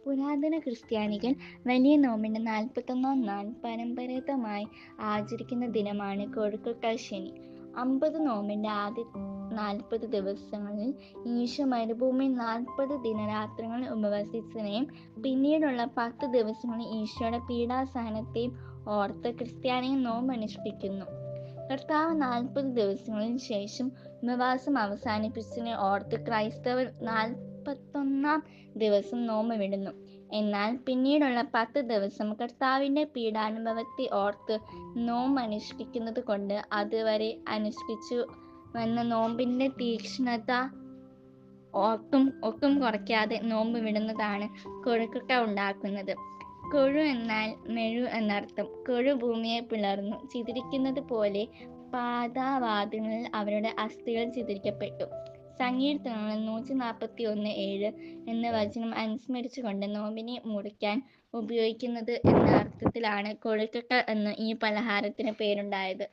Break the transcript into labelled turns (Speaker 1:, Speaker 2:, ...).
Speaker 1: പുരാതന ക്രിസ്ത്യാനികൾ വലിയ നോമ്പിന്റെ 41-ാം നാൾ പരമ്പരാഗതമായി ആചരിക്കുന്ന ദിനമാണ് കൊഴുക്കട്ട ശനി. 50 നോമ്പിന്റെ ആദ്യ 40 ദിവസങ്ങളിൽ ഈശോ മരുഭൂമിയിൽ 40 ദിനരാത്രങ്ങൾ ഉപവസിച്ചതിനെയും പിന്നീടുള്ള 10 ദിവസങ്ങളിൽ ഈശോയുടെ പീഡാസഹനത്തെയും ഓർത്ത് ക്രിസ്ത്യാനികൾ നോമ്പ് അനുഷ്ഠിക്കുന്നു. കർത്താവ് 40 ദിവസങ്ങൾക്ക് ശേഷം ഉപവാസം അവസാനിപ്പിച്ചതിനെ ഓർത്ത് ക്രൈസ്തവർ 41-ാം ദിവസം നോമ്പ് വിടുന്നു. എന്നാൽ പിന്നീടുള്ള 10 ദിവസം കർത്താവിന്റെ പീഡാനുഭവത്തെ ഓർത്ത് നോമ്പ് അനുഷ്ഠിക്കുന്നത് കൊണ്ട് അതുവരെ അനുഷ്ഠിച്ചു വന്ന നോമ്പിന്റെ തീക്ഷ്ണത ഒട്ടും കുറയ്ക്കാതെ നോമ്പ് വിടുന്നതാണ് കൊഴുക്കട്ട ഉണ്ടാക്കുന്നത്. കൊഴു എന്നാൽ മെഴു എന്നർത്ഥം. കൊഴു ഭൂമിയെ പിളർന്നു ചിതറിക്കുന്നത് പോലെ പാതാവാദികളിൽ അവരുടെ അസ്ഥികൾ ചിതറിക്കപ്പെട്ടു. സങ്കീർത്തനങ്ങൾ 141:7 എന്ന വചനം അനുസ്മരിച്ചുകൊണ്ട് നോമ്പിനെ മുറിക്കാൻ ഉപയോഗിക്കുന്നത് എന്ന അർത്ഥത്തിലാണ് കൊഴുക്കട്ട എന്ന് ഈ പലഹാരത്തിന് പേരുണ്ടായത്.